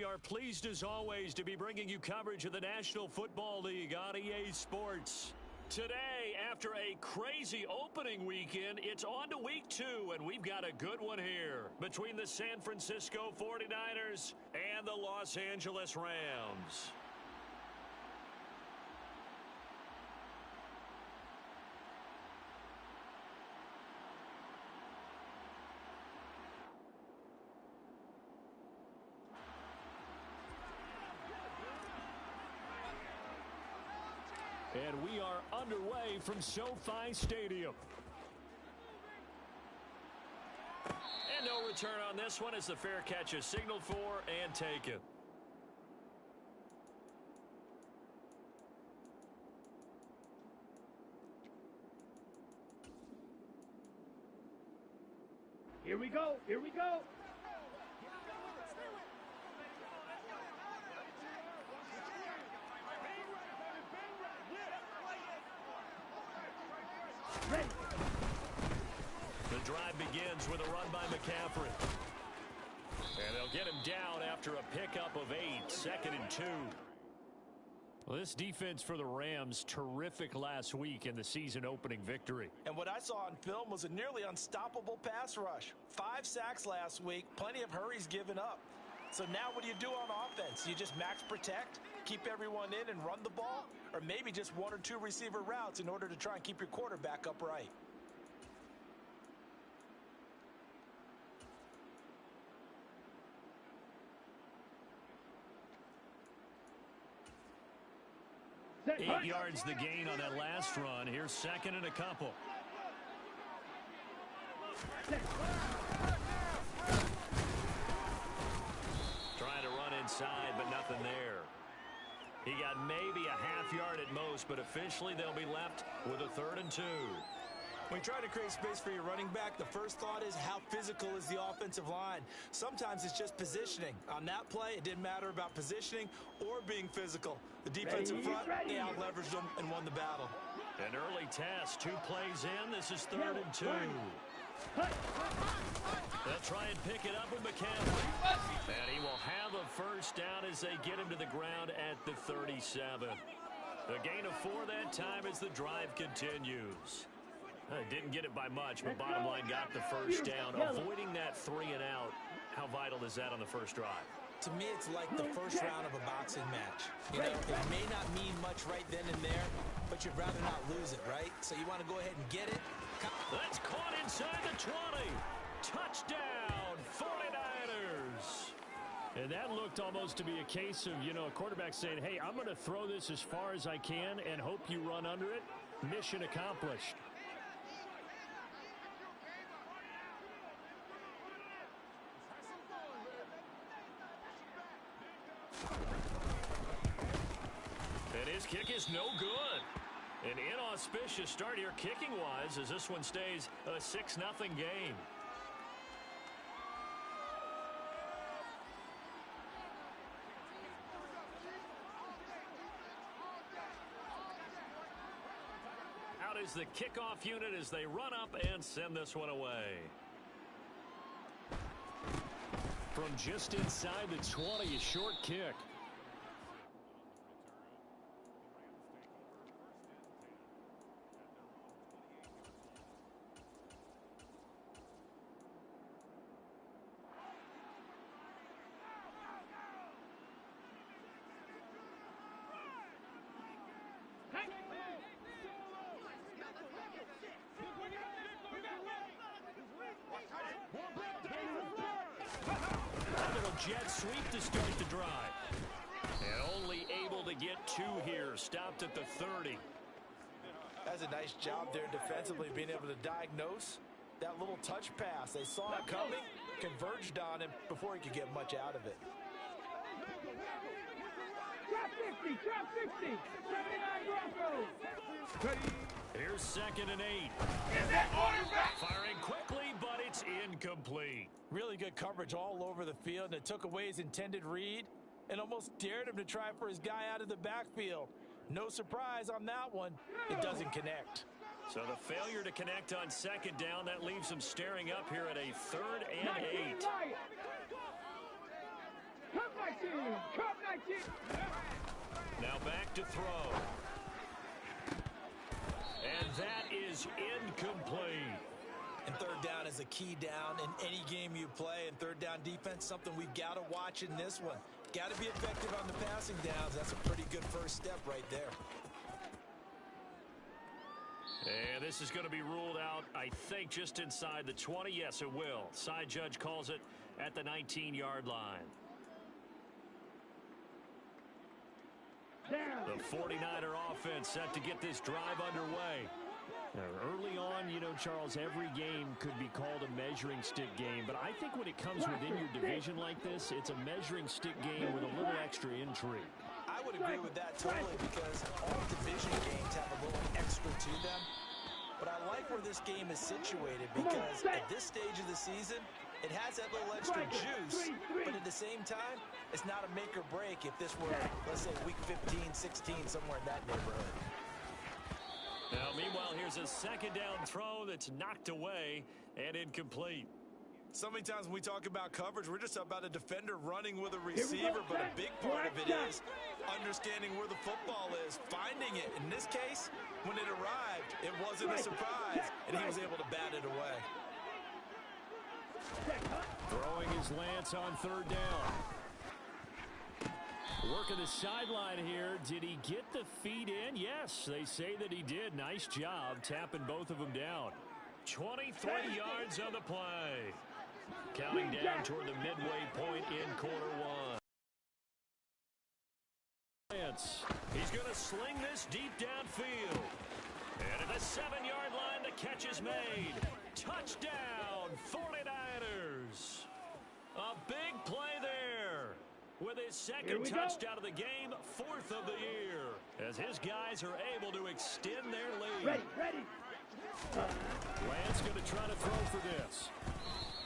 are pleased as always to be bringing you coverage of the National Football League on EA Sports. Today, after a crazy opening weekend, it's on to week 2, and we've got a good one here between the San Francisco 49ers and the Los Angeles Rams. And we are underway from SoFi Stadium. And no return on this one as the fair catch is signaled for and taken. Here we go. Here we go. The drive begins with a run by McCaffrey. And they'll get him down after a pickup of 8, 2nd and 2. Well, this defense for the Rams, terrific last week in the season-opening victory. And what I saw on film was a nearly unstoppable pass rush. 5 sacks last week, plenty of hurries given up. So now what do you do on offense? You just max protect, keep everyone in and run the ball? Or maybe just 1 or 2 receiver routes in order to try and keep your quarterback upright? Eight yards the gain on that last run. Here's 2nd and a couple. Trying to run inside, but nothing there. He got maybe a half yard at most, but officially they'll be left with a 3rd and 2. When you try to create space for your running back, the first thought is how physical is the offensive line. Sometimes it's just positioning. On that play, it didn't matter about positioning or being physical. The defensive front, they out-leveraged them and won the battle. An early test, 2 plays in. This is 3rd and 2. They'll try and pick it up with McCaffrey. And he will have a first down as they get him to the ground at the 37. A gain of 4 that time as the drive continues. Didn't get it by much, but bottom line got the first down. Avoiding that 3 and out, how vital is that on the first drive? To me, it's like the first round of a boxing match. You know, it may not mean much right then and there, but you'd rather not lose it, right? So you want to go ahead and get it. That's caught inside the 20. Touchdown, 49ers. And that looked almost to be a case of, a quarterback saying, hey, I'm going to throw this as far as I can and hope you run under it. Mission accomplished. And his kick is no good. An inauspicious start here kicking-wise as this one stays a 6-0 game. Out is the kickoff unit as they run up and send this one away. From just inside the 20, a short kick. Jet sweep to start the drive. And only able to get 2 here. Stopped at the 30. That's a nice job there defensively, being able to diagnose that little touch pass. They saw it coming, converged on him before he could get much out of it. Drop 50, drop 50. 79 Broncos. Here's 2nd and 8. Is that quarterback? Firing quickly, but it's incomplete. Really good coverage all over the field, and it took away his intended read and almost dared him to try for his guy out of the backfield. No surprise on that one. It doesn't connect. So the failure to connect on 2nd down, that leaves him staring up here at a 3rd and 8. Come 19. Come 19. Now back to throw. And that is incomplete. And third down is a key down in any game you play. And third down defense, something we've got to watch in this one. Got to be effective on the passing downs. That's a pretty good first step right there. And this is going to be ruled out, I think, just inside the 20. Yes, it will. Side judge calls it at the 19-yard line. The 49er offense set to get this drive underway. Now, early on, you know, Charles, every game could be called a measuring stick game. But I think when it comes within your division like this, it's a measuring stick game with a little extra intrigue. I would agree with that totally because all division games have a little extra to them. But I like where this game is situated because at this stage of the season, it has that little extra juice, but at the same time, it's not a make or break if this were, let's say, week 15, 16, somewhere in that neighborhood. Now, meanwhile, here's a second down throw that's knocked away and incomplete. So many times when we talk about coverage, we're just about a defender running with a receiver, but a big part of it is understanding where the football is, finding it. In this case, when it arrived, it wasn't a surprise, and he was able to bat it away. Throwing his Lance on third down. Working the sideline here. Did he get the feet in? Yes, they say that he did. Nice job tapping both of them down. 23 yards on the play. Counting down toward the midway point in quarter one. He's going to sling this deep downfield. And at the 7-yard line, the catch is made. Touchdown, 49ers. A big play there. With his second touchdown of the game, 4th of the year. As his guys are able to extend their lead. Ready. Lance going to try to throw for this.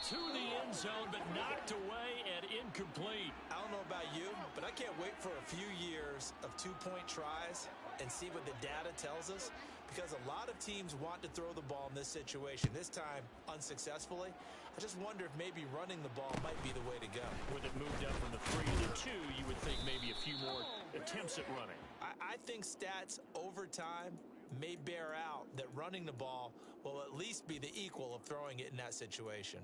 To the end zone, but knocked away and incomplete. I don't know about you, but I can't wait for a few years of two-point tries and see what the data tells us, because a lot of teams want to throw the ball in this situation, this time unsuccessfully. I just wonder if maybe running the ball might be the way to go. With it moved up from the 3 to the 2, you would think maybe a few more attempts at running. I think stats over time may bear out that running the ball will at least be the equal of throwing it in that situation.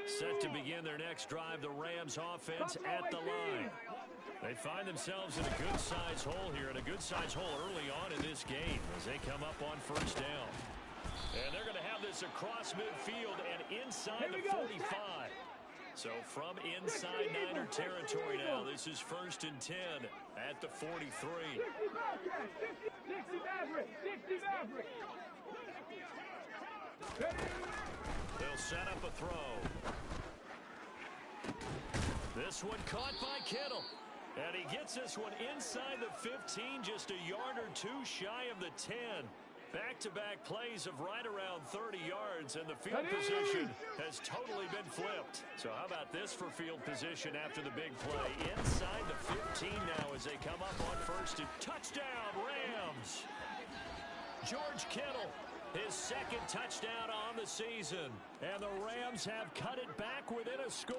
Set to begin their next drive, the Rams offense at the line. They find themselves in a good-sized hole here, and a good-sized hole early on in this game as they come up on first down. And they're going to have this across midfield and inside the 45. So from inside Niner territory now, this is 1st and 10 at the 43. 60 Maverick. They'll set up a throw. This one caught by Kittle. And he gets this one inside the 15, just a yard or 2 shy of the 10. Back-to-back plays of right around 30 yards, and the field position has totally been flipped. So how about this for field position after the big play? Inside the 15 now as they come up on first and touchdown, Rams. George Kittle, his second touchdown on the season. And the Rams have cut it back within a score.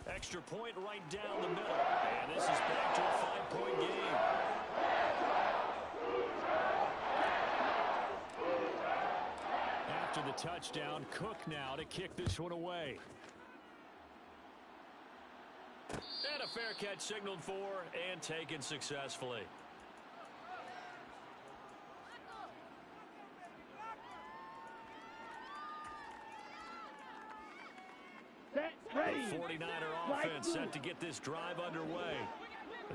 Extra point right down the middle. And this is back to a 5-point game. After the touchdown, Cook now to kick this one away. And a fair catch signaled for and taken successfully. The 49er offense set to get this drive underway.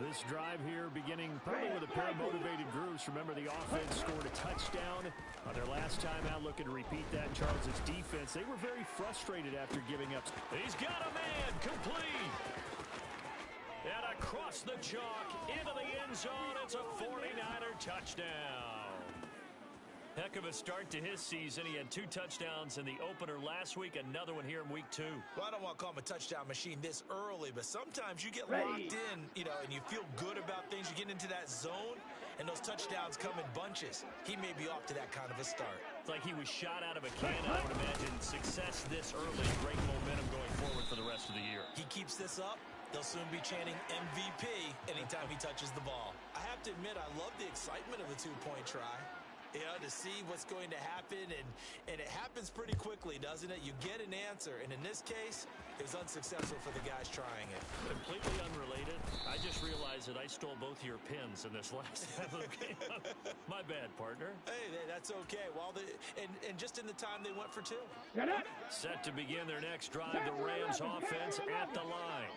This drive here beginning probably with a pair of motivated groups. Remember, the offense scored a touchdown on their last time out, looking to repeat that in Charles' defense. They were very frustrated after giving up. He's got a man, complete. And across the chalk, into the end zone, it's a 49er touchdown. Heck of a start to his season. He had 2 touchdowns in the opener last week, another one here in week 2. Well, I don't want to call him a touchdown machine this early, but sometimes you get locked in, and you feel good about things. You get into that zone, and those touchdowns come in bunches. He may be off to that kind of a start. It's like he was shot out of a cannon, I would imagine. Success this early, great momentum going forward for the rest of the year. He keeps this up, they'll soon be chanting MVP anytime he touches the ball. I have to admit, I love the excitement of the two-point try. You know, to see what's going to happen, and it happens pretty quickly, doesn't it? You get an answer, and in this case, it was unsuccessful for the guys trying it. Completely unrelated. I just realized that I stole both of your pins in this last game. My bad, partner. Hey, that's okay. Well, and just in the time they went for two. Set to begin their next drive, the Rams offense at the line.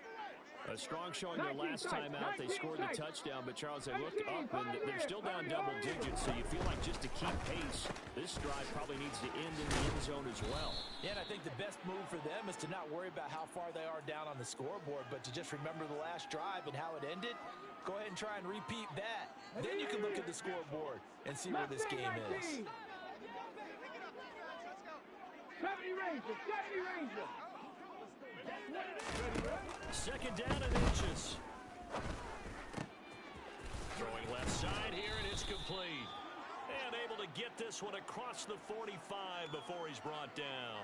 A strong showing their last time out. They scored the touchdown, but Charles, they looked up, and they're still down double digits, so you feel like just to keep pace, this drive probably needs to end in the end zone as well. Yeah, and I think the best move for them is to not worry about how far they are down on the scoreboard, but to just remember the last drive and how it ended. Go ahead and try and repeat that. Then you can look at the scoreboard and see where this game is. 70 Rangers, 70 Rangers. Second down and inches. Throwing left side here, and it's complete. And able to get this one across the 45 before he's brought down.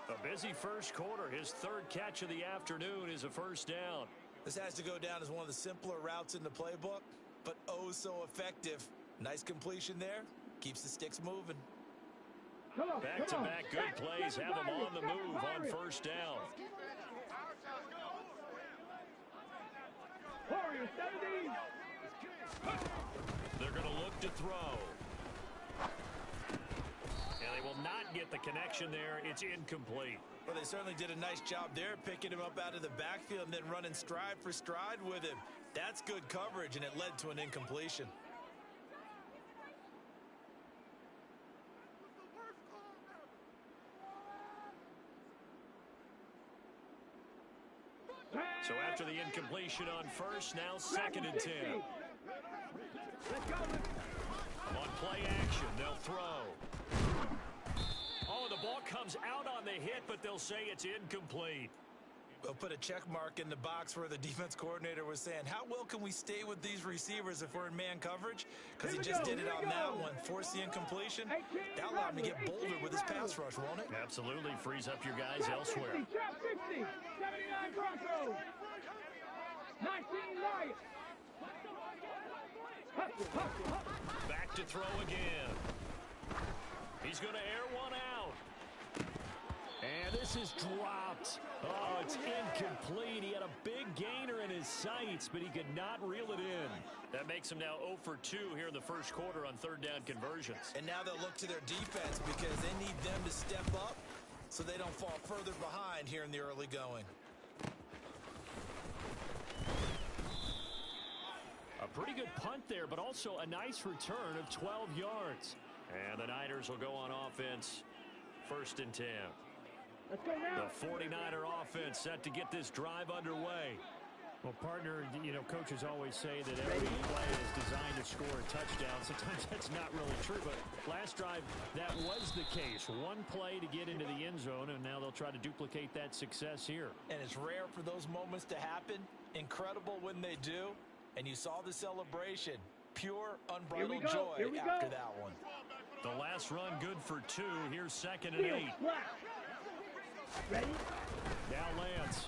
A busy first quarter. His third catch of the afternoon is a first down. This has to go down as one of the simpler routes in the playbook, but oh so effective. Nice completion there. Keeps the sticks moving. Back-to-back good plays have him on the move on first down. They're going to look to throw. And they will not get the connection there. It's incomplete. Well, they certainly did a nice job there, picking him up out of the backfield and then running stride for stride with him. That's good coverage, and it led to an incompletion. So after the incompletion on first, now second and 10. On play action, they'll throw. Oh, the ball comes out on the hit, but they'll say it's incomplete. They'll put a check mark in the box where the defense coordinator was saying, how well can we stay with these receivers if we're in man coverage? Because he just did it on that one. Force the incompletion. That'll allow him to get bolder with his pass rush, won't it? Absolutely. Frees up your guys elsewhere. Trap 60, 79 Broncos. 19 Lions. Back to throw again. He's going to air one out. And this is dropped. Oh, it's incomplete. He had a big gainer in his sights, but he could not reel it in. That makes him now 0 for 2 here in the first quarter on third down conversions. And now they'll look to their defense because they need them to step up so they don't fall further behind here in the early going. A pretty good punt there, but also a nice return of 12 yards. And the Niners will go on offense, first and 10. Let's go now. The 49er offense set to get this drive underway. Well, partner, you know, coaches always say that every play is designed to score a touchdown. Sometimes that's not really true, but last drive, that was the case. One play to get into the end zone, and now they'll try to duplicate that success here. And it's rare for those moments to happen. Incredible when they do. And you saw the celebration. Pure, unbridled joy after that one. The last run good for 2. Here's second and 8. Ready? Now Lance.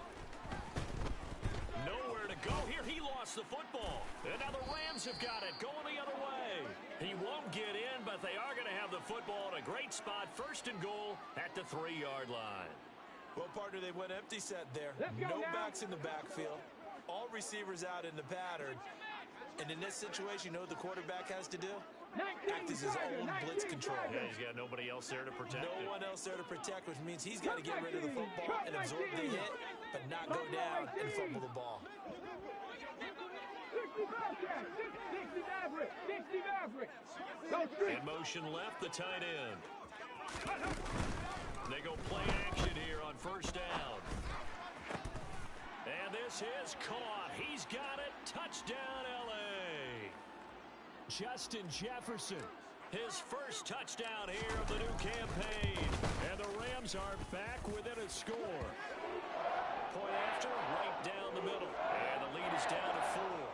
Nowhere to go here. He lost the football. And now the Rams have got it. Going the other way. He won't get in, but they are going to have the football in a great spot. First and goal at the 3-yard line. Well, partner, they went empty set there. No backs in the backfield. All receivers out in the pattern. And in this situation, you know what the quarterback has to do? Act as his own blitz control. Yeah, he's got nobody else there to protect it. No one else there to protect, which means he's got to get rid of the football and absorb the hit, but not go down and fumble the ball. 60 In motion left, the tight end. They go play action here on first down. And this is caught. He's got it. Touchdown, L.A. Justin Jefferson, his first touchdown here of the new campaign. And the Rams are back within a score. Point after, right down the middle. And the lead is down to 4.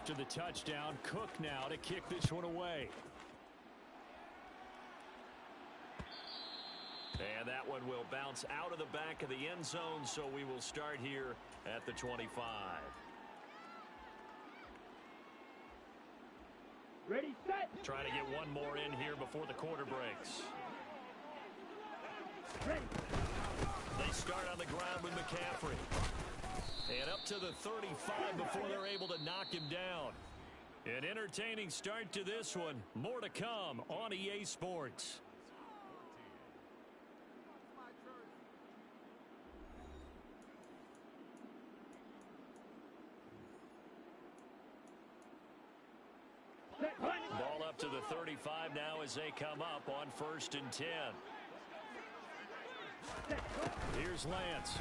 after the touchdown. Cook now to kick this one away. And that one will bounce out of the back of the end zone, so we will start here at the 25. Ready, set. Trying to get one more in here before the quarter breaks. Ready. They start on the ground with McCaffrey. And up to the 35 before they're able to knock him down. An entertaining start to this one. More to come on EA Sports. Ball up to the 35 now as they come up on 1st and 10. Here's Lance.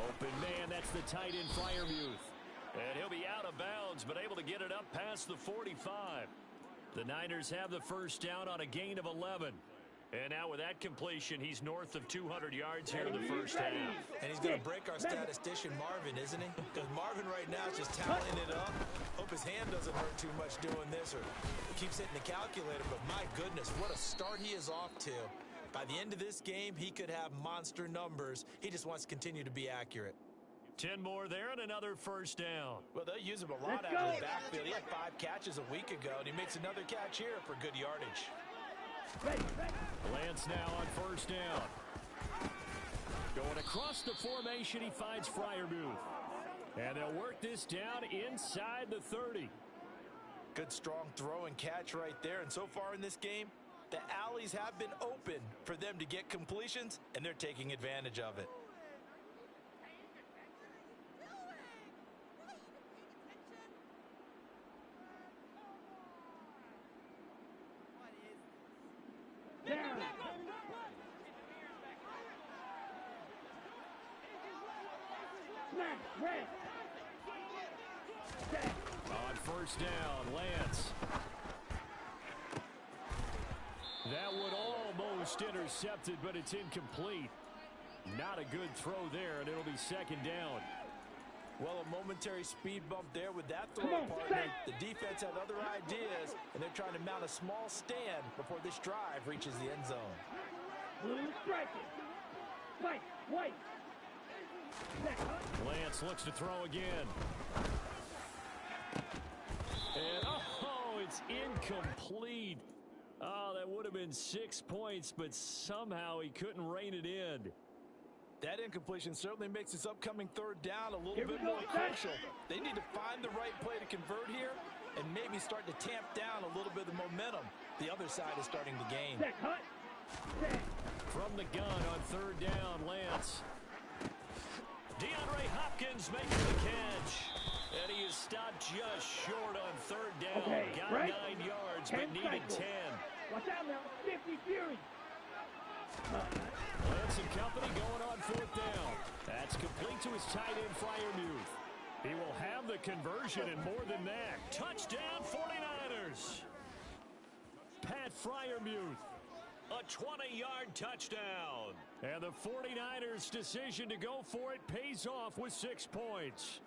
Open man, that's the tight end Freiermuth. And he'll be out of bounds, but able to get it up past the 45. The Niners have the first down on a gain of 11. And now with that completion, he's north of 200 yards here in the first half. And he's going to break our statistician Marvin, isn't he? Because Marvin right now is just tallying it up. Hope his hand doesn't hurt too much doing this or keeps hitting the calculator. But my goodness, what a start he is off to. By the end of this game, he could have monster numbers. He just wants to continue to be accurate. 10 more there and another first down. Well, they'll use him a lot out of the backfield. He had 5 catches a week ago, and he makes another catch here for good yardage. Lance now on first down. Going across the formation, he finds Freiermuth. And they'll work this down inside the 30. Good strong throw and catch right there. And so far in this game, the alleys have been open for them to get completions, and they're taking advantage of it. Down. Snap. Red. Set. On first down, Lance. That would almost intercepted, but it's incomplete. Not a good throw there, and it'll be second down. Well, a momentary speed bump there with that throw partner. The defense had other ideas, and they're trying to mount a small stand before this drive reaches the end zone. Blue striking. Fight. White. Lance looks to throw again. And, oh, it's incomplete. Oh, that would have been 6 points, but somehow he couldn't rein it in. That incompletion certainly makes this upcoming third down a little bit more crucial. They need to find the right play to convert here and maybe start to tamp down a little bit of the momentum. The other side is starting to gain. From the gun on third down, Lance. DeAndre Hopkins making the catch. And he is stopped just short on third down. Got 9 yards, but needed 10. Watch out now. 50 Fury. Lance and company going on fourth down. That's complete to his tight end, Freiermuth. He will have the conversion and more than that. Touchdown, 49ers. Pat Freiermuth. A 20-yard touchdown. And the 49ers' decision to go for it pays off with 6 points.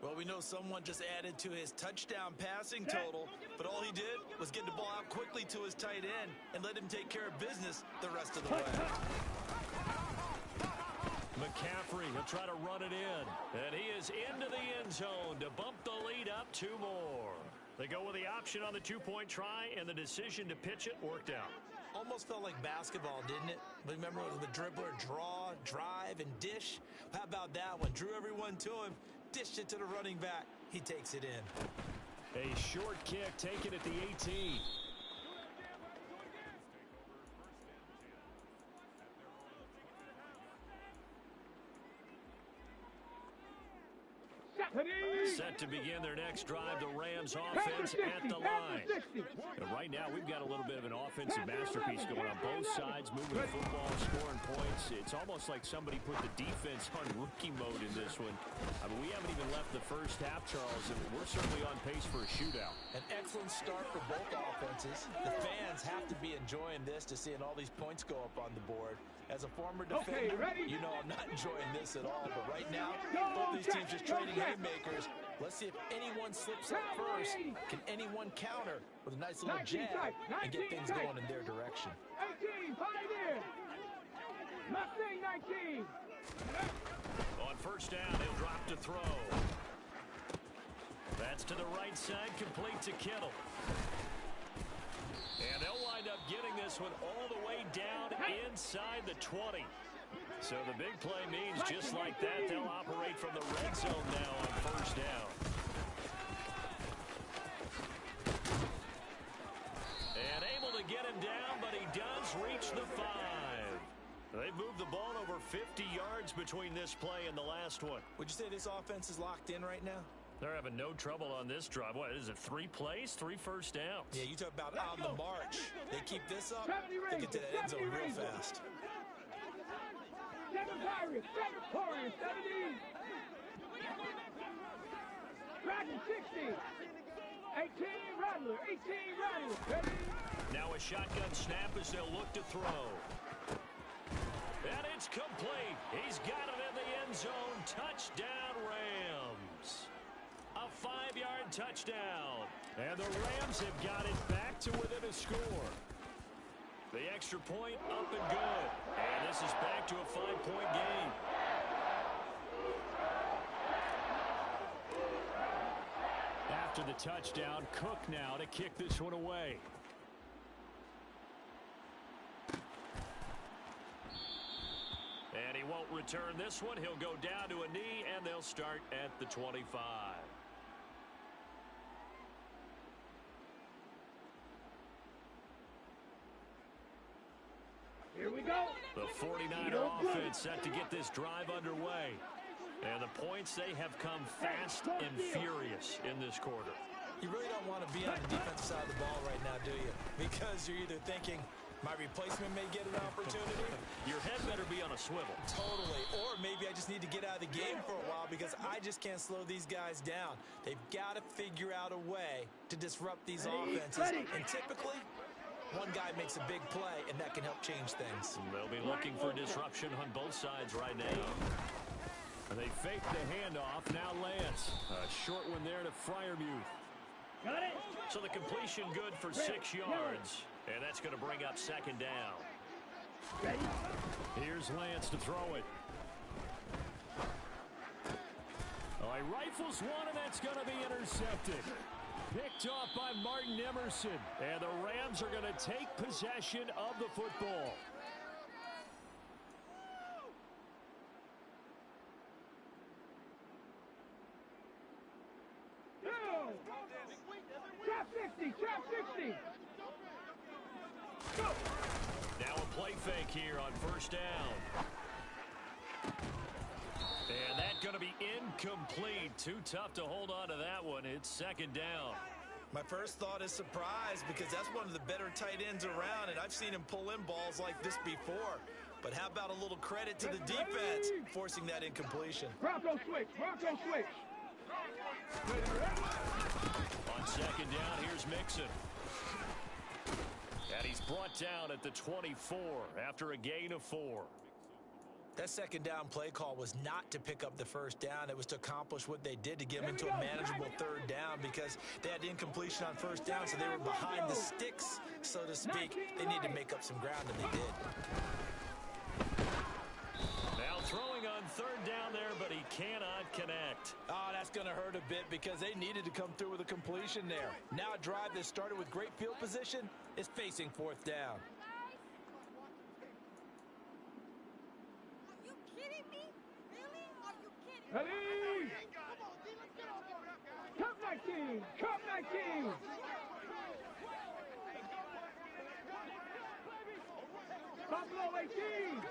Well, we know someone just added to his touchdown passing total, but all he did was get the ball out quickly to his tight end and let him take care of business the rest of the way. McCaffrey, he'll try to run it in. And he is into the end zone to bump the lead up 2 more. They go with the option on the 2-point try, and the decision to pitch it worked out. Almost felt like basketball, didn't it? Remember, it was the dribbler, draw, drive, and dish. How about that one? Drew everyone to him, dished it to the running back. He takes it in. A short kick taken at the 18. Set to begin their next drive, the Rams offense at the line. And right now, we've got a little bit of an offensive masterpiece going on both sides, moving the football, scoring points. It's almost like somebody put the defense on rookie mode in this one. I mean, we haven't even left the first half, Charles, and we're certainly on pace for a shootout. An excellent start for both offenses. The fans have to be enjoying this to seeing all these points go up on the board. As a former defender, you know I'm not enjoying this at all. But right now, both these teams just trading haymakers. Let's see if anyone slips up first. Can anyone counter with a nice little jab and get things going in their direction? 18, pioneer. Mustang 19. On first down, he'll drop to throw. That's to the right side, complete to Kittle. And they'll wind up getting this one all the way down inside the 20. So the big play means just like that, they'll operate from the red zone now on first down. And able to get him down, but he does reach the 5. They've moved the ball over 50 yards between this play and the last one. Would you say this offense is locked in right now? They're having no trouble on this drive. What is it, 3 plays, 3 first downs? Yeah, you talk about on the march. They keep this up, they get to that end zone real fast. 7 Pirates, 7 Warriors, 70. Dragon 60. 18 Rattler, 18 Rattler. Ready? Now a shotgun snap as they'll look to throw. And it's complete. He's got it in the end zone. Touchdown, Rams. A 5-yard touchdown. And the Rams have got it back to within a score. The extra point up and good. And this is back to a 5-point game. After the touchdown, Cook now to kick this one away. And he won't return this one. He'll go down to a knee, and they'll start at the 25. Here we go. The 49er offense set to get this drive underway. And the points, they have come fast and furious in this quarter. You really don't want to be on the defensive side of the ball right now, do you? Because you're either thinking, my replacement may get an opportunity. Your head better be on a swivel. Totally. Or maybe I just need to get out of the game for a while because I just can't slow these guys down. They've got to figure out a way to disrupt these offenses. And typically, one guy makes a big play, and that can help change things. They'll be looking for disruption on both sides right now. They fake the handoff. Now Lance. A short one there to Freiermuth. Got it. So the completion good for 6 yards. And that's going to bring up second down. Ready? Here's Lance to throw it. Oh, he rifles one, and that's going to be intercepted. Picked off by Martin Emerson. And the Rams are going to take possession of the football. Trap 60, trap 60. Go. Now a play fake here on first down. And that's going to be incomplete. Too tough to hold on to that one. It's second down. My first thought is surprise because that's one of the better tight ends around, and I've seen him pull in balls like this before. But how about a little credit to the defense forcing that incompletion? Bronco switch, Bronco switch. On second down, here's Mixon. And he's brought down at the 24 after a gain of 4. That second down play call was not to pick up the first down. It was to accomplish what they did to get them into a manageable third down because they had incompletion on first down, so they were behind the sticks, so to speak. They need to make up some ground, and they did. Now throwing on third down there, but he cannot connect. Oh, that's going to hurt a bit because they needed to come through with a completion there. Now a drive that started with great field position is facing fourth down. Are you kidding me? Really? Are you kidding me? Ready? Cup 19, Cup 19. Buffalo 18.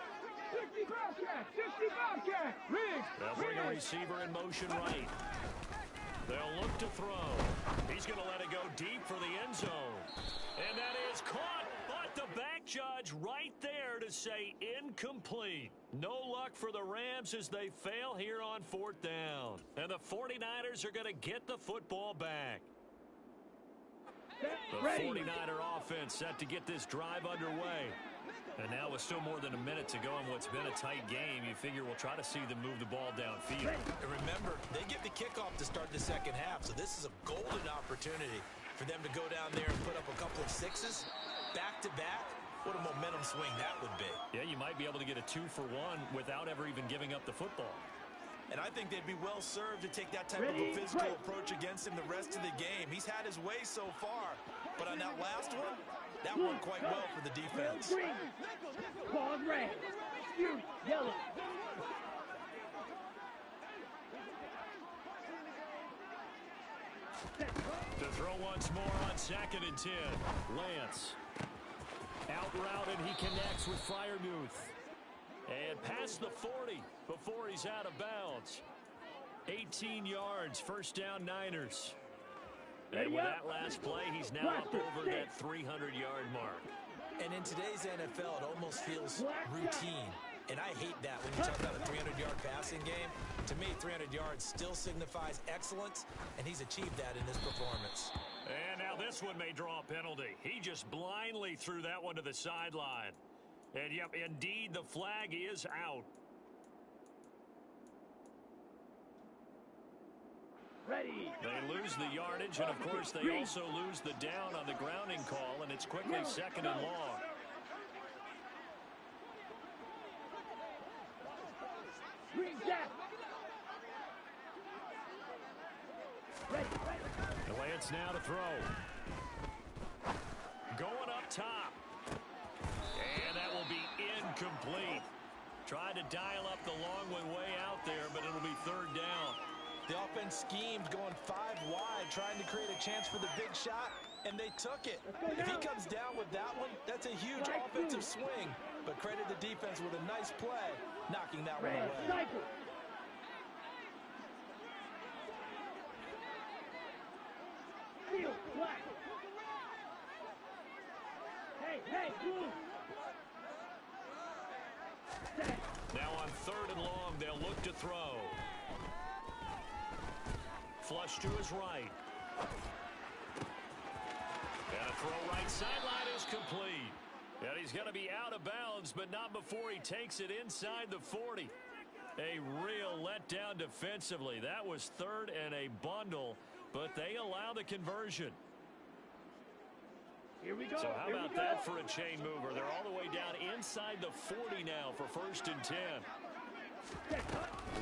60 Bobcat, 60 Bobcat. Riggs, They'll bring a receiver in motion right. They'll look to throw. He's going to let it go deep for the end zone. And that is caught. But the back judge right there to say incomplete. No luck for the Rams as they fail here on fourth down. And the 49ers are going to get the football back. The 49er offense set to get this drive underway. And now with still more than a minute to go in what's been a tight game, you figure we'll try to see them move the ball downfield. And remember, they get the kickoff to start the second half, so this is a golden opportunity for them to go down there and put up a couple of sixes back-to-back. What a momentum swing that would be. Yeah, you might be able to get a 2-for-1 without ever even giving up the football. And I think they'd be well served to take that type of a physical approach against him the rest of the game. He's had his way so far, but on that last one, that worked quite well for the defense. Green. Pause red. Excuse yellow. To throw once more on 2nd and 10. Lance. Out route, and he connects with Freiermuth. And past the 40 before he's out of bounds. 18 yards, first down Niners. And with that last play, he's now up over that 300-yard mark. And in today's NFL, it almost feels routine. And I hate that when you talk about a 300-yard passing game. To me, 300 yards still signifies excellence, and he's achieved that in this performance. And now this one may draw a penalty. He just blindly threw that one to the sideline. And, yep, indeed, the flag is out. Ready. They lose the yardage, and, of course, they also lose the down on the grounding call, and it's quickly 2nd and long. Green jack. Lance now to throw. Going up top. And that will be incomplete. Tried to dial up the long one way out there, but it'll be 3rd down. The offense schemed going 5 wide, trying to create a chance for the big shot, and they took it. If he comes down with that one, that's a huge offensive swing. But credit the defense with a nice play, knocking that one away. Cycle. Field black. Hey, blue. Now on 3rd and long, they'll look to throw. Flush to his right. And a throw right sideline is complete. And he's going to be out of bounds, but not before he takes it inside the 40. A real letdown defensively. That was 3rd and a bundle, but they allow the conversion. Here we go. So how about that for a chain mover? They're all the way down inside the 40 now for 1st and 10.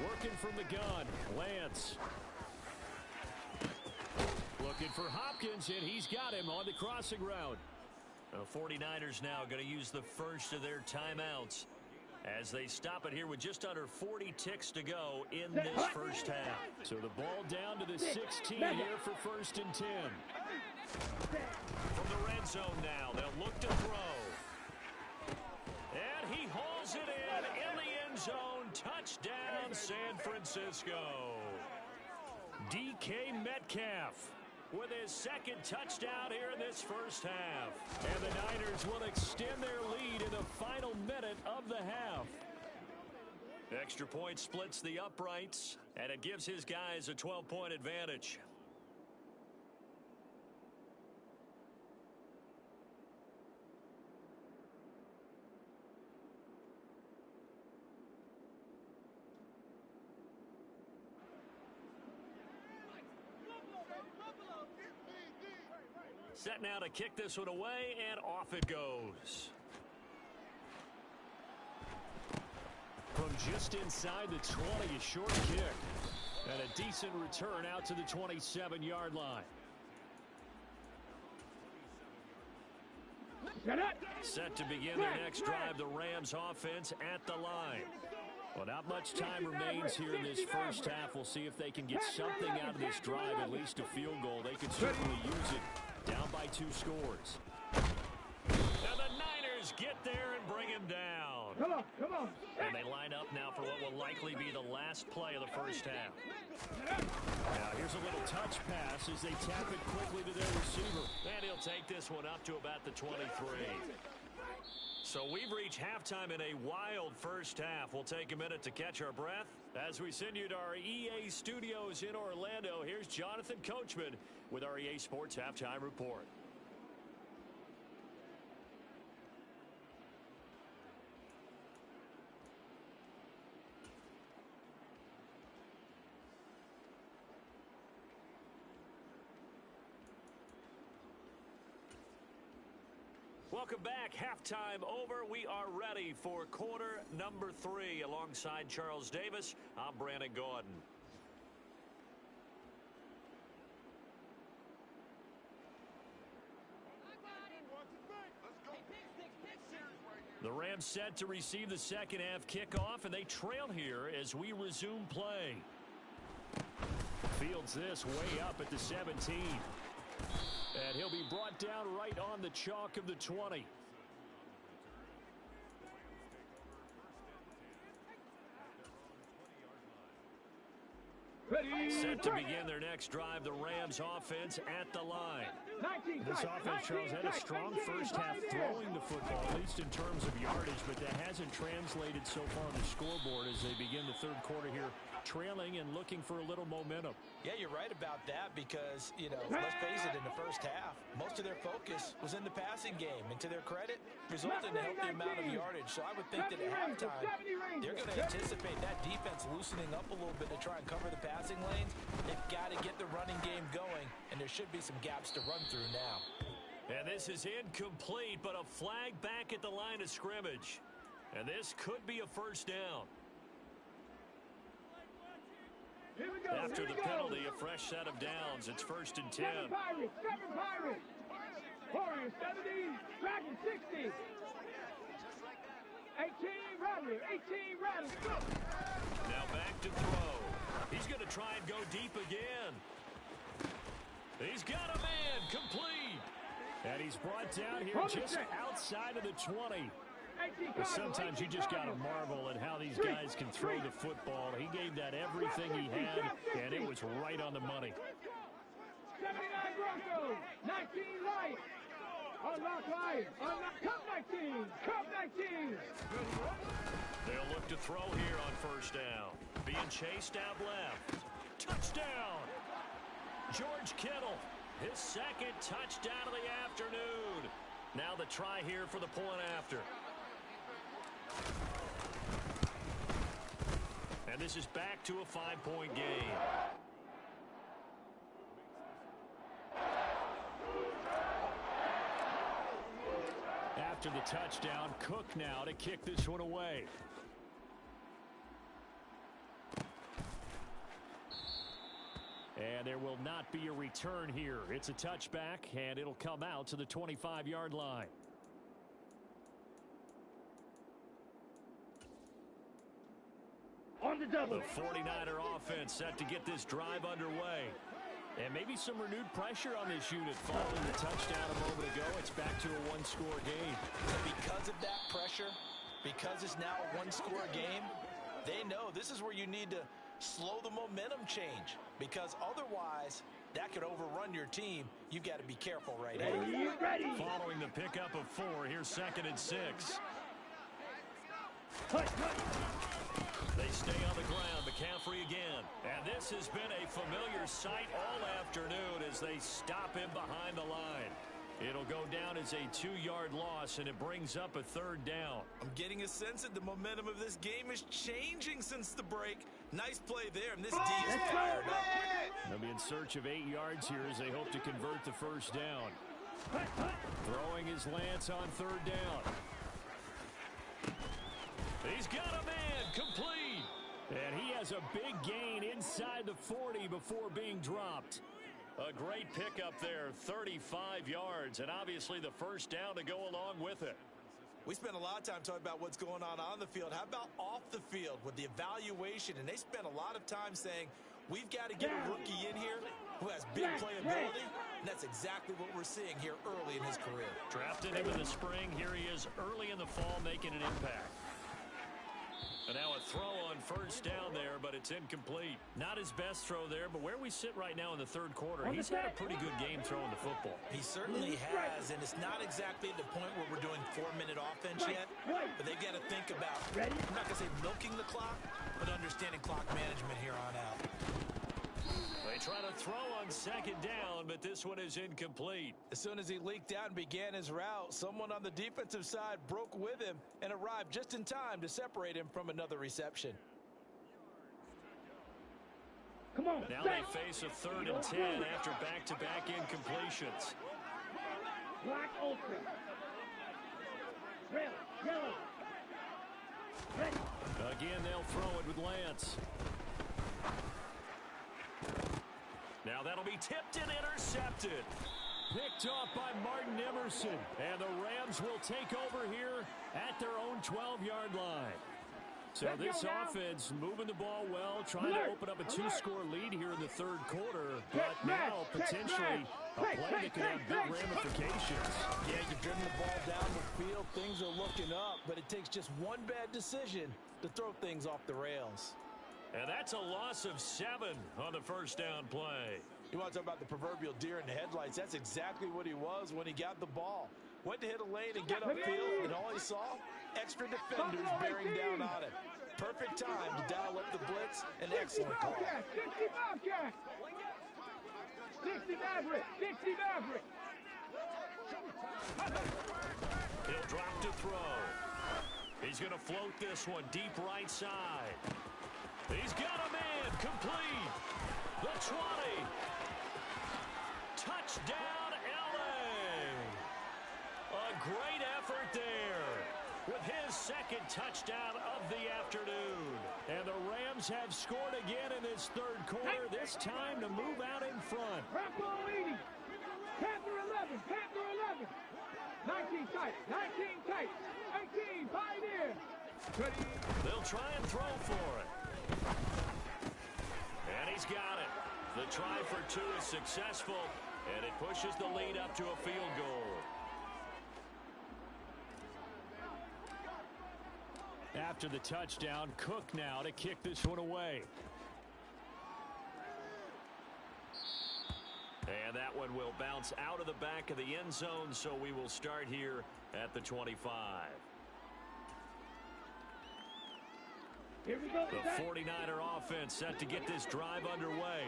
Working from the gun, Lance. Looking for Hopkins, and he's got him on the crossing route. The 49ers now going to use the first of their timeouts as they stop it here with just under 40 ticks to go in this first half. So the ball down to the 16 here for 1st and 10. From the red zone now, they'll look to throw. And he hauls it in the end zone. Touchdown, San Francisco. DK Metcalf with his 2nd touchdown here in this first half. And the Niners will extend their lead in the final minute of the half. Extra point splits the uprights, and it gives his guys a 12-point advantage. Set now to kick this one away, and off it goes. From just inside the 20, a short kick. And a decent return out to the 27-yard line. Set to begin their next drive, the Rams offense at the line. Well, not much time remains here in this first half. We'll see if they can get something out of this drive, at least a field goal. They could certainly use it. Down by 2 scores. And the Niners get there and bring him down. Come on. And they line up now for what will likely be the last play of the first half. Now here's a little touch pass as they tap it quickly to their receiver. And he'll take this one up to about the 23. So we've reached halftime in a wild first half. We'll take a minute to catch our breath as we send you to our EA studios in Orlando. Here's Jonathan Coachman with our EA Sports Halftime Report. Welcome back. Halftime over. We are ready for quarter number 3. Alongside Charles Davis, I'm Brandon Gaudin. The Rams set to receive the second half kickoff, and they trail here as we resume play. Fields this way up at the 17. And he'll be brought down right on the chalk of the 20. Set to begin their next drive, the Rams offense at the line. This offense, Charles, had a strong first half throwing the football, at least in terms of yardage, but that hasn't translated so far on the scoreboard as they begin the third quarter here, trailing and looking for a little momentum. Yeah, you're right about that because, let's face it, in the first half, most of their focus was in the passing game. And to their credit, resulted in a healthy amount of yardage. So I would think that at halftime, they're going to anticipate that defense loosening up a little bit to try and cover the passing lanes. They've got to get the running game going, and there should be some gaps to run through now. And this is incomplete, but a flag back at the line of scrimmage. And this could be a first down. After the penalty, a fresh set of downs. It's 1st and 10. 7 Pirates. Warriors 70, Dragon 60. 18 Rattlers. 18 Rattlers. Go. Now back to throw. He's going to try and go deep again. He's got a man. Complete. And he's brought down here just outside of the 20. But sometimes you just got to marvel at how these guys can throw the football. He gave that everything he had, and it was right on the money. 79 Broncos, 19 Light. Unlock Light. Unlock Cup 19. Cup 19. They'll look to throw here on first down. Being chased out left. Touchdown. George Kittle, his second touchdown of the afternoon. Now the try here for the point after. And this is back to a 5-point game. After the touchdown, Cook now to kick this one away. And there will not be a return here. It's a touchback, and it'll come out to the 25-yard line. On the double. The 49er offense set to get this drive underway. And maybe some renewed pressure on this unit following the touchdown a moment ago. It's back to a one-score game. And because of that pressure, because it's now a one-score game, they know this is where you need to slow the momentum change. Because otherwise, that could overrun your team. You've got to be careful right now. Ready. Following the pickup of 4, here's 2nd and 6. They stay on the ground. McCaffrey again. And this has been a familiar sight all afternoon as they stop him behind the line. It'll go down as a 2-yard loss, and it brings up a 3rd down. I'm getting a sense that the momentum of this game is changing since the break. Nice play there, and this D is fired up. They'll be in search of 8 yards here as they hope to convert the first down. Throwing his Lance on 3rd down. He's got a man. Complete. And he has a big gain inside the 40 before being dropped. A great pickup there, 35 yards, and obviously the first down to go along with it. We spent a lot of time talking about what's going on the field. How about off the field with the evaluation? And they spent a lot of time saying, we've got to get a rookie in here who has big playability, and that's exactly what we're seeing here early in his career. Drafted him in the spring. Here he is early in the fall making an impact. And now a throw on first down there, but it's incomplete. Not his best throw there, but where we sit right now in the third quarter, he's had a pretty good game throwing the football. He certainly has, and it's not exactly the point where we're doing 4-minute offense yet, but they've got to think about, I'm not going to say milking the clock, but understanding clock management here on out. They try to throw on second down, but this one is incomplete. As soon as he leaked out and began his route, someone on the defensive side broke with him and arrived just in time to separate him from another reception. Come on. Now they face a 3rd and 10 after back-to-back incompletions. Black Ultra. Red, yellow. Ready. Again, they'll throw it with Lance. Now that'll be tipped and intercepted. Picked off by Martin Emerson. And the Rams will take over here at their own 12-yard line. So this offense moving the ball well, trying to open up a two-score lead here in the third quarter. But now potentially a play that could have big ramifications. Yeah, you've driven the ball down the field. Things are looking up, but it takes just one bad decision to throw things off the rails. And that's a loss of 7 on the first down play. You want to talk about the proverbial deer in the headlights? That's exactly what he was when he got the ball. Went to hit a lane and get upfield, and all he saw, extra defenders bearing down on him. Perfect time to dial up the blitz. An excellent call. 60 Bobcat. 60 Maverick. 60 Maverick. He'll drop to throw. He's going to float this one deep right side. He's got a man complete. The 20. Touchdown, LA. A great effort there with his second touchdown of the afternoon. And the Rams have scored again in this third quarter, this time to move out in front. Purple leading. Panther 11. Panther 11. 19 tight. 19 tight. 18 Pioneer. Ready. They'll try and throw for it. And he's got it. The try for 2 is successful, and it pushes the lead up to a field goal. After the touchdown, Cook now to kick this one away. And that one will bounce out of the back of the end zone, so we will start here at the 25. Here we go. The 49er offense set to get this drive underway.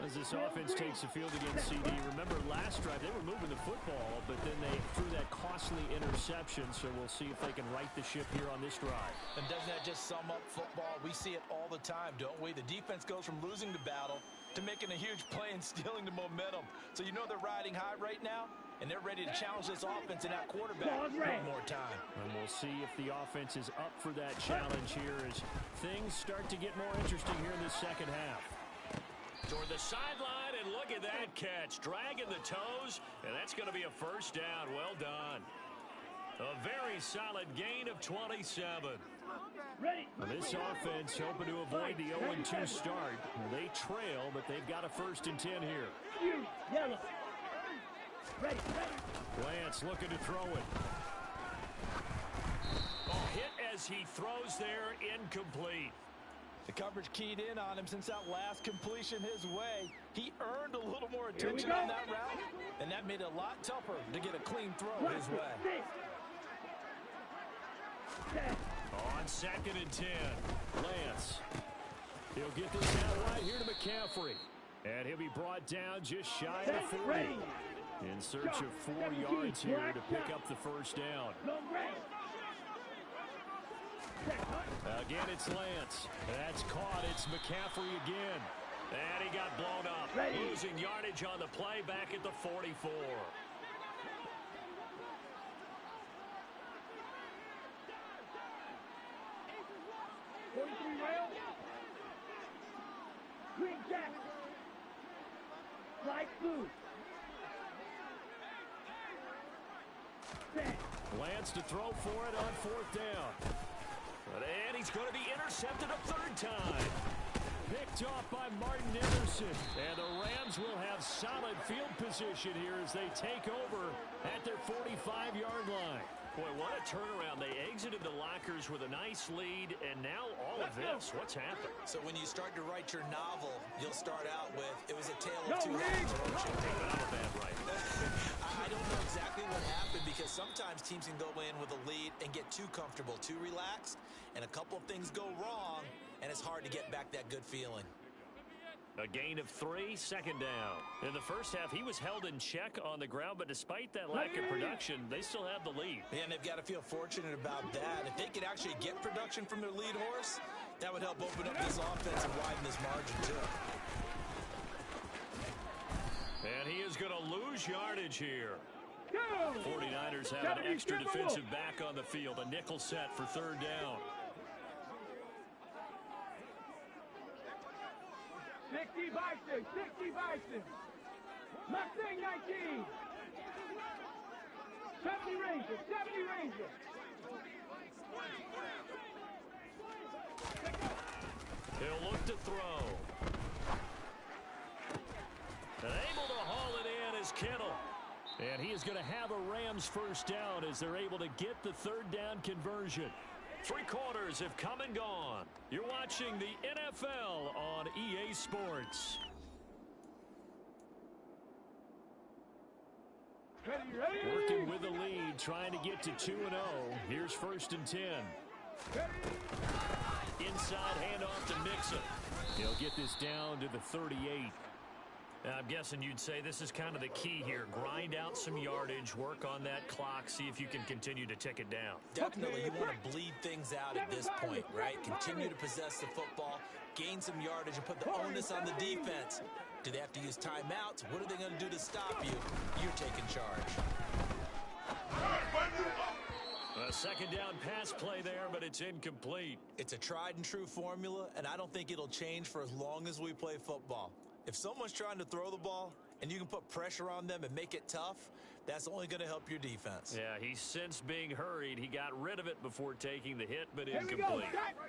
As this offense takes the field against CD, remember last drive they were moving the football, but then they threw that costly interception, so we'll see if they can right the ship here on this drive. And doesn't that just sum up football? We see it all the time, don't we? The defense goes from losing the battle to making a huge play and stealing the momentum. So you know they're riding high right now, and they're ready to challenge this offense and that quarterback one more time. And we'll see if the offense is up for that challenge here as things start to get more interesting here in the second half. Toward the sideline, and look at that catch. Dragging the toes, and that's going to be a first down. Well done. A very solid gain of 27. Ready. Now this offense hoping to avoid the 0-2 start. They trail, but they've got a 1st and 10 here. Yellow. Ready. Lance looking to throw it. Hit as he throws there, incomplete. The coverage keyed in on him since that last completion his way. He earned a little more attention on that route, and that made it a lot tougher to get a clean throw his way. On 2nd and 10. Lance. He'll get this out right here to McCaffrey. And he'll be brought down just shy of the 40. In search of 4 yards here to pick up the first down. Again, it's Lance. That's caught. It's McCaffrey again. And he got blown up. Losing yardage on the play back at the 44. Green jacket. Light blue. Lance to throw for it on 4th down. And he's going to be intercepted a 3rd time. Picked off by Martin Emerson. And the Rams will have solid field position here as they take over at their 45-yard line. Boy, what a turnaround. They exited the lockers with a nice lead, and now all of this. What's happened? So when you start to write your novel, you'll start out with, it was a tale of two halves. I don't know exactly what happened because sometimes teams can go in with a lead and get too comfortable, too relaxed, and a couple of things go wrong, and it's hard to get back that good feeling. A gain of 3, 2nd down. In the first half, he was held in check on the ground, but despite that lack of production, they still have the lead. And they've got to feel fortunate about that. If they could actually get production from their lead horse, that would help open up this offense and widen this margin, too. And he is going to lose yardage here. 49ers have an extra defensive back on the field. A nickel set for third down. 60 Bison, 60 Bison. Mustang 19. 70 Rangers, 70 Rangers. He'll look to throw. And able to haul it in is Kittle. And he is going to have a Rams first down as they're able to get the third down conversion. 3 quarters have come and gone. You're watching the NFL on EA Sports. Working with the lead, trying to get to 2-0. Here's 1st and 10. Inside handoff to Mixon. He'll get this down to the 38. I'm guessing you'd say this is kind of the key here. Grind out some yardage, work on that clock, see if you can continue to tick it down. Definitely, you want to bleed things out at this point, right? Continue to possess the football, gain some yardage, and put the onus on the defense. Do they have to use timeouts? What are they going to do to stop you? You're taking charge. A second down pass play there, but it's incomplete. It's a tried and true formula, and I don't think it'll change for as long as we play football. If someone's trying to throw the ball and you can put pressure on them and make it tough, that's only going to help your defense. Yeah, he sensed being hurried. He got rid of it before taking the hit, but incomplete.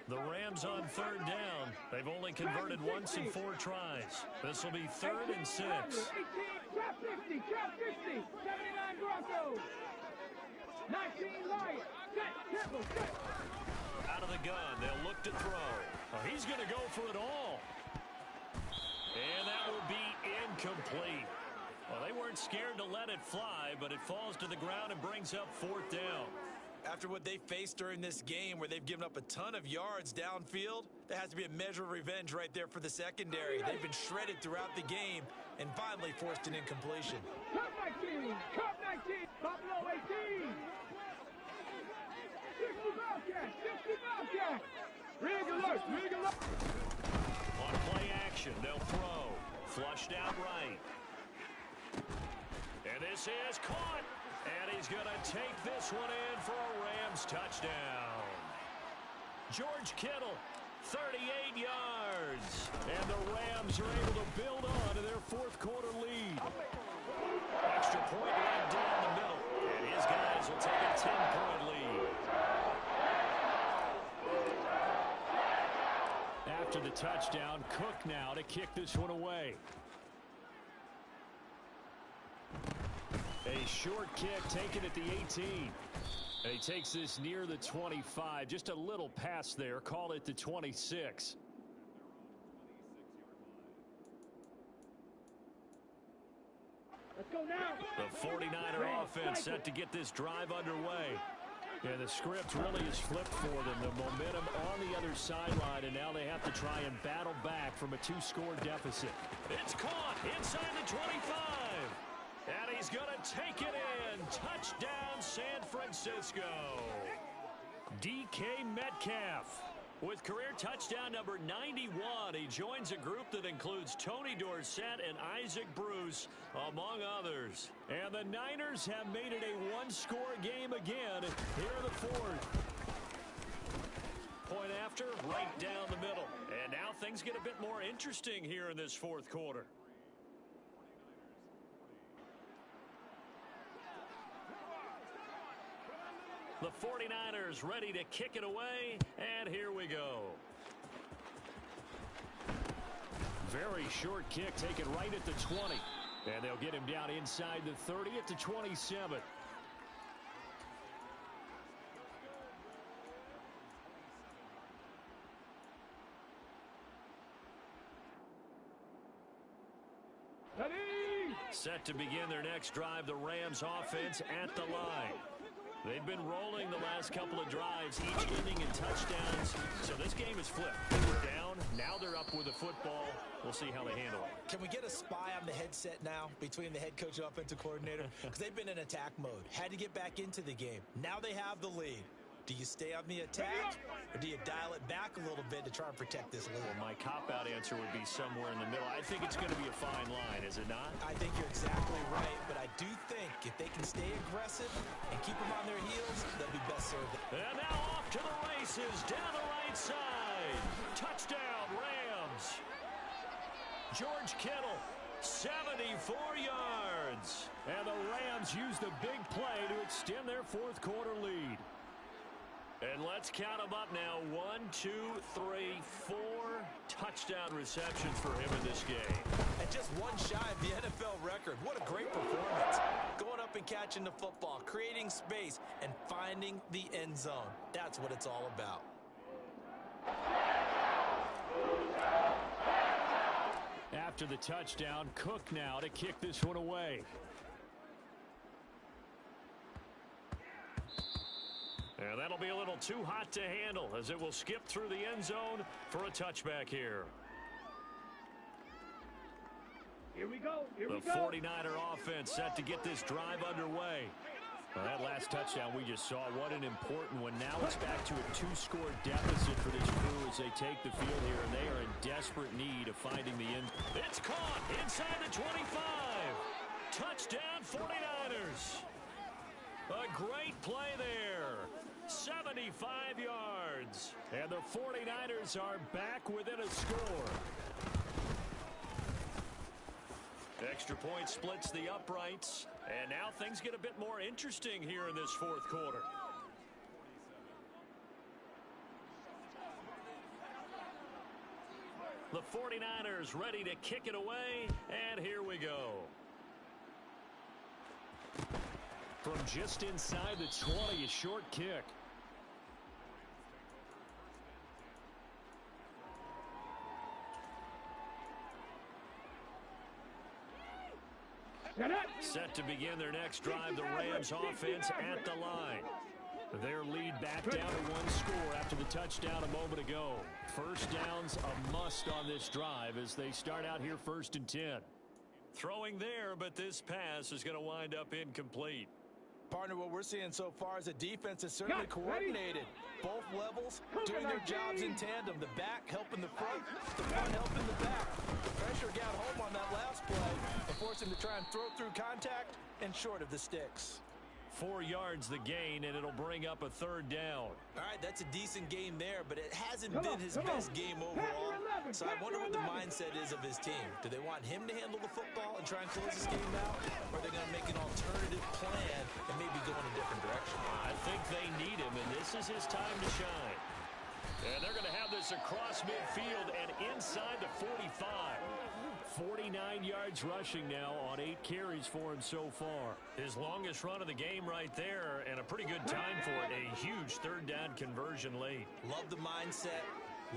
The Rams on third down. They've only converted once in 4 tries. This will be 3rd and 6. 18, trap 50, trap 50. 79 Broncos. 19 Lions. Set, triple, set. Out of the gun, they'll look to throw. Oh, he's going to go for it all. And that will be incomplete. Well, they weren't scared to let it fly, but it falls to the ground and brings up 4th down. After what they faced during this game where they've given up a ton of yards downfield, there has to be a measure of revenge right there for the secondary. They've been shredded throughout the game and finally forced an incompletion. Cup 19, Cup 19, Buffalo 18. 60 Bobcats, 60 Bobcats. Rig alert, rig alert. On play action, they'll throw. Flushed out right. And this is caught. And he's going to take this one in for a Rams touchdown. George Kittle, 38 yards. And the Rams are able to build on to their 4th quarter lead. Extra point right down the middle. And his guys will take a 10-point lead. After the touchdown, Cook now to kick this one away. A short kick taken at the 18. And he takes this near the 25. Just a little pass there. Call it the 26. Let's go now. The 49er offense set to get this drive underway. And the script really is flipped for them. The momentum on the other sideline, and now they have to try and battle back from a 2-score deficit. It's caught inside the 25. And he's going to take it in. Touchdown, San Francisco. DK Metcalf with career touchdown number 91. He joins a group that includes Tony Dorsett and Isaac Bruce, among others. And the Niners have made it a 1-score game again here in the 4th. Point after, right down the middle. And now things get a bit more interesting here in this 4th quarter. The 49ers ready to kick it away, and here we go. Very short kick taken right at the 20. And they'll get him down inside the 30 at the 27. Set to begin their next drive, the Rams offense at the line. They've been rolling the last couple of drives, each ending in touchdowns. So this game is flipped. They were down, now they're up with the football. We'll see how they handle it. Can we get a spy on the headset now between the head coach and offensive coordinator? Because they've been in attack mode. Had to get back into the game. Now they have the lead. Do you stay on the attack, or do you dial it back a little bit to try and protect this lead? Well, my cop-out answer would be somewhere in the middle. I think it's going to be a fine line, is it not? I think you're exactly right, but I do think if they can stay aggressive and keep them on their heels, they'll be best served. And now off to the races down the right side. Touchdown, Rams. George Kittle, 74 yards. And the Rams use the big play to extend their fourth quarter lead. And let's count them up now. 1, 2, 3, 4 touchdown receptions for him in this game. And just one shy of the NFL record. What a great performance. Going up and catching the football, creating space, and finding the end zone. That's what it's all about. After the touchdown, Cook now to kick this one away. And that'll be a little too hot to handle as it will skip through the end zone for a touchback here. Here we go. The 49er offense set to get this drive underway. Well, that last touchdown we just saw, what an important one. Now it's back to a 2-score deficit for this crew as they take the field here, and they are in desperate need of finding the end. It's caught inside the 25. Touchdown 49ers. A great play there. 75 yards. And the 49ers are back within a score. Extra point splits the uprights. And now things get a bit more interesting here in this fourth quarter. The 49ers ready to kick it away. And here we go. From just inside the 20, a short kick. Set to begin their next drive, the Rams offense at the line. Their lead back down to 1 score after the touchdown a moment ago. First down's a must on this drive as they start out here 1st and 10. Throwing there, but this pass is going to wind up incomplete. Partner, what we're seeing so far is a defense is certainly coordinated. Both levels doing their jobs in tandem. The back helping the front helping the back. The pressure got home on that last play and forced him to try and throw through contact and short of the sticks. 4 yards the gain, and it'll bring up a 3rd down. All right, that's a decent game there, but it hasn't been his best game overall. So I wonder what the mindset is of his team. Do they want him to handle the football and try and close this game out? Or are they going to make an alternative plan and maybe go in a different direction? I think they need him, and this is his time to shine. And they're going to have this across midfield and inside the 45. 49 yards rushing now on 8 carries for him so far. His longest run of the game right there, and a pretty good time for it. A huge 3rd down conversion late. Love the mindset.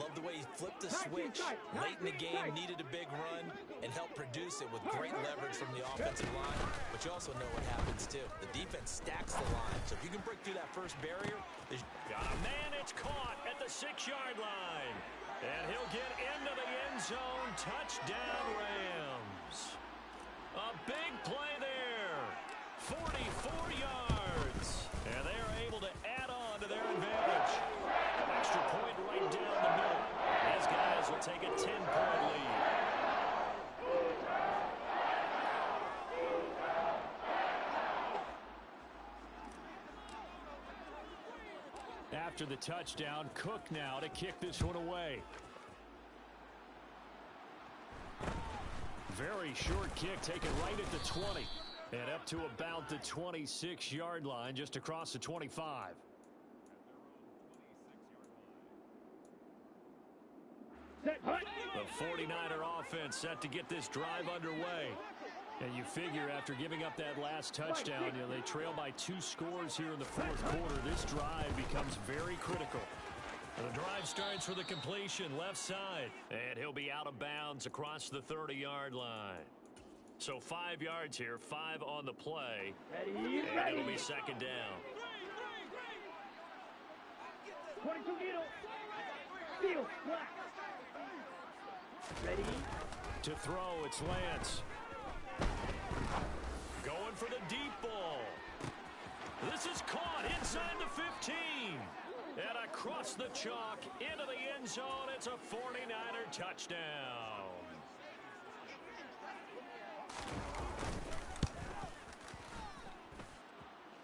Love the way he flipped the switch late in the game, needed a big run, and helped produce it with great leverage from the offensive line. But you also know what happens, too. The defense stacks the line. So if you can break through that first barrier, got a man, it's caught at the 6-yard line. And he'll get into the end zone. Touchdown, Rams. A big play there. 44 yards. And they are able to add on to their advantage. Extra point right down the middle. These guys will take a 10-point lead. After the touchdown, Cook now to kick this one away. Very short kick taken right at the 20. And up to about the 26-yard line, just across the 25. The 49er offense set to get this drive underway. And you figure after giving up that last touchdown, they trail by 2 scores here in the fourth quarter. This drive becomes very critical. The drive starts with a completion left side. And he'll be out of bounds across the 30-yard line. So 5 yards here, 5 on the play. And it'll be 2nd down. 22 Steal. Ready? To throw, it's Lance. Going for the deep ball. This is caught inside the 15. And across the chalk, into the end zone, it's a 49er touchdown.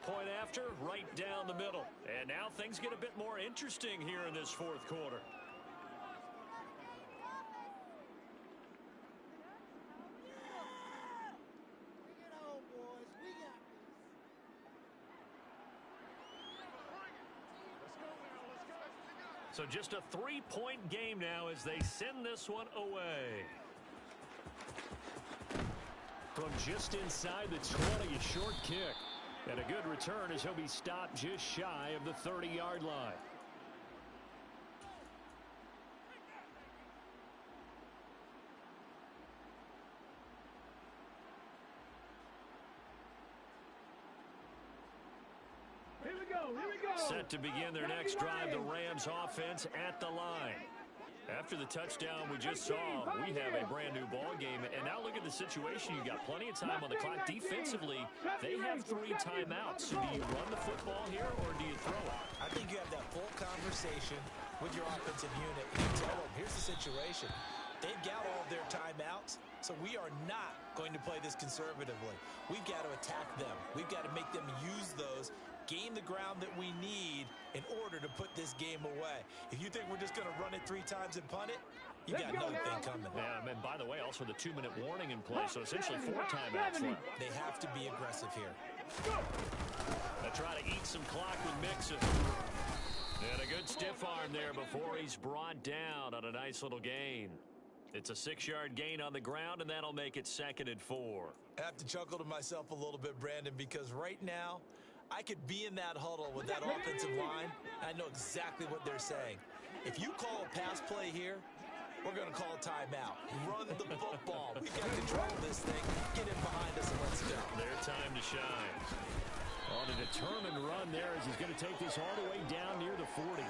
Point after, right down the middle. And now things get a bit more interesting here in this fourth quarter. So just a 3-point game now as they send this one away. From just inside the 20, a short kick. And a good return as he'll be stopped just shy of the 30-yard line. Here we go. Set to begin their next drive, the Rams offense at the line. After the touchdown we just saw, we have a brand new ball game. And now look at the situation. You got plenty of time on the clock. Defensively, they have 3 timeouts. So do you run the football here or do you throw it? I think you have that full conversation with your offensive unit. And you tell them, here's the situation. They've got all of their timeouts, so we are not going to play this conservatively. We've got to attack them. We've got to make them use those, gain the ground that we need in order to put this game away. If you think we're just going to run it 3 times and punt it, you got another thing coming. Yeah, and by the way, also the 2-minute warning in play, so essentially 4 timeouts left. They have to be aggressive here. They try to eat some clock with Mixon. And a good stiff arm there before he's brought down on a nice little gain. It's a 6-yard gain on the ground, and that'll make it 2nd and 4. I have to chuckle to myself a little bit, Brandon, because right now, I could be in that huddle with that offensive line. I know exactly what they're saying. If you call a pass play here, we're going to call a timeout. Run the football. We got control of this thing. Get in behind us and let's go. Their time to shine. On a determined run there as he's going to take this all the way down near the 40.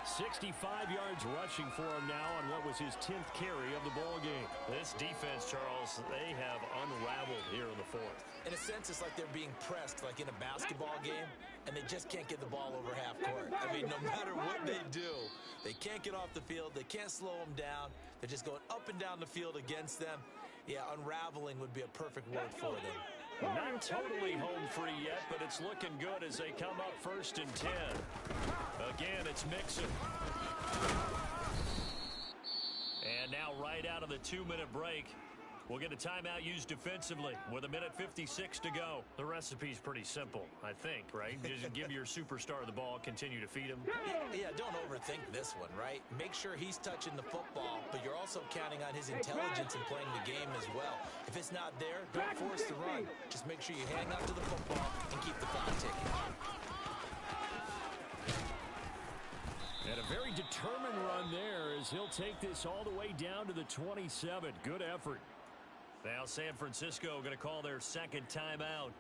65 yards rushing for him now on what was his 10th carry of the ball game. This defense, Charles, they have unraveled here in the 4th. In a sense, it's like they're being pressed like in a basketball game, and they just can't get the ball over half court. I mean, no matter what they do, they can't get off the field. They can't slow them down. They're just going up and down the field against them. Yeah, unraveling would be a perfect word for them. Not totally home free yet, but it's looking good as they come up 1st and 10. Again, it's Mixon. And now right out of the 2-minute break, we'll get a timeout used defensively with 1:56 to go. The recipe's pretty simple, I think, right? Just give your superstar the ball, continue to feed him. Yeah, don't overthink this one, right? Make sure he's touching the football, but you're also counting on his intelligence in playing the game as well. If it's not there, don't force the run. Just make sure you hang on to the football and keep the clock ticking. And a very determined run there as he'll take this all the way down to the 27. Good effort. Now San Francisco going to call their 2nd timeout.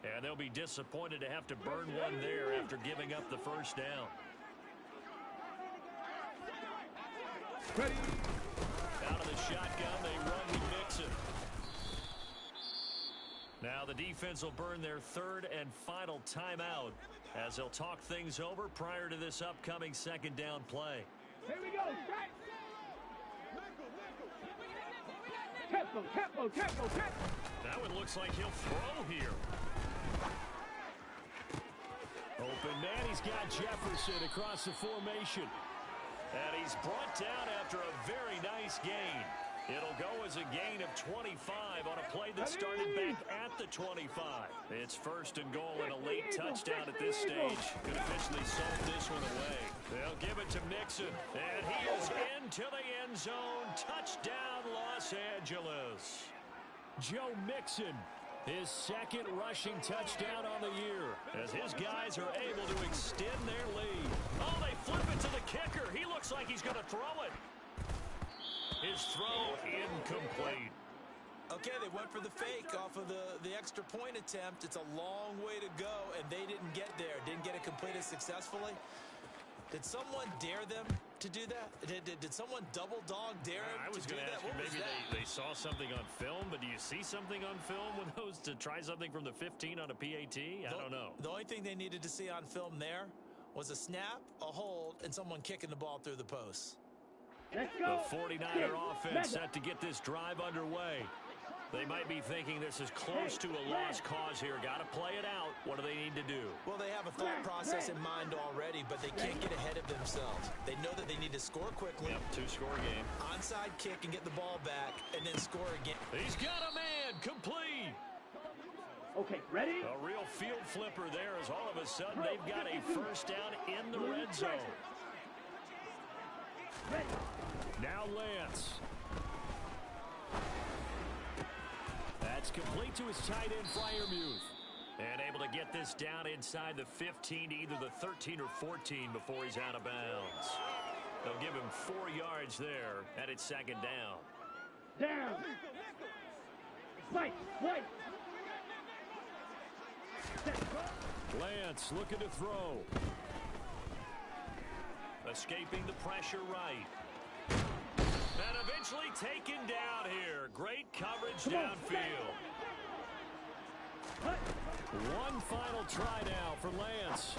And they'll be disappointed to have to burn one there after giving up the 1st down. Ready. Out of the shotgun, they run with Mixon. Now the defense will burn their 3rd and final timeout as they'll talk things over prior to this upcoming 2nd down play. Here we go. Tempo. That one looks like he'll throw here. Open man, he's got Jefferson across the formation. And he's brought down after a very nice gain. It'll go as a gain of 25 on a play that started back at the 25. It's 1st and goal and a late touchdown at this stage. Could officially salt this one away. They'll give it to Mixon. And he is into the end zone. Touchdown, Los Angeles. Joe Mixon, his 2nd rushing touchdown on the year, as his guys are able to extend their lead. Oh, they flip it to the kicker. He looks like he's going to throw it. His throw incomplete. Okay, they went for the fake off of the extra point attempt. It's a long way to go, and they didn't get there. Didn't get it completed successfully. Did someone dare them to do that? Did someone double dog dare them I was to do going to that? ask you, maybe they saw something on film, but do you see something on film with those to try something from the 15 on a PAT? I don't know. The only thing they needed to see on film there was a snap, a hold, and someone kicking the ball through the post. Let's The go. 49er offense set to get this drive underway. They might be thinking this is close to a lost cause here. Got to play it out. What do they need to do? Well, they have a thought process in mind already, but they can't get ahead of themselves. They know that they need to score quickly. Yep, two-score game. Onside kick and get the ball back, and then score again. He's got a man. Complete. Okay, ready? A real field flipper there as all of a sudden they've got a first down in the red zone. Now Lance. That's complete to his tight end, Freiermuth. And able to get this down inside the 15, either the 13 or 14 before he's out of bounds. They'll give him 4 yards there, and it's second down. Down. Fight. Wait. Lance looking to throw. Escaping the pressure right. And eventually taken down here. Great coverage downfield. One final try now for Lance.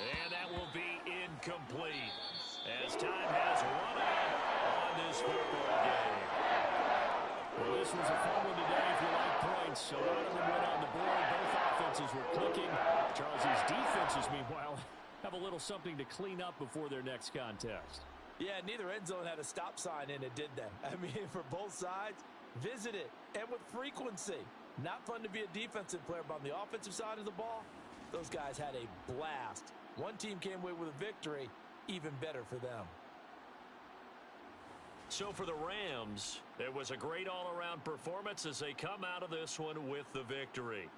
And that will be incomplete as time has run out on this football game. Well, this was a fun one today if you like points. A lot of them went on the board. Both offenses were clicking. Charles's defenses, meanwhile, have a little something to clean up before their next contest. Yeah, neither end zone had a stop sign in it, did they? I mean, for both sides, visit it, and with frequency. Not fun to be a defensive player, but on the offensive side of the ball, those guys had a blast. One team came away with a victory, even better for them. So for the Rams, it was a great all-around performance as they come out of this one with the victory.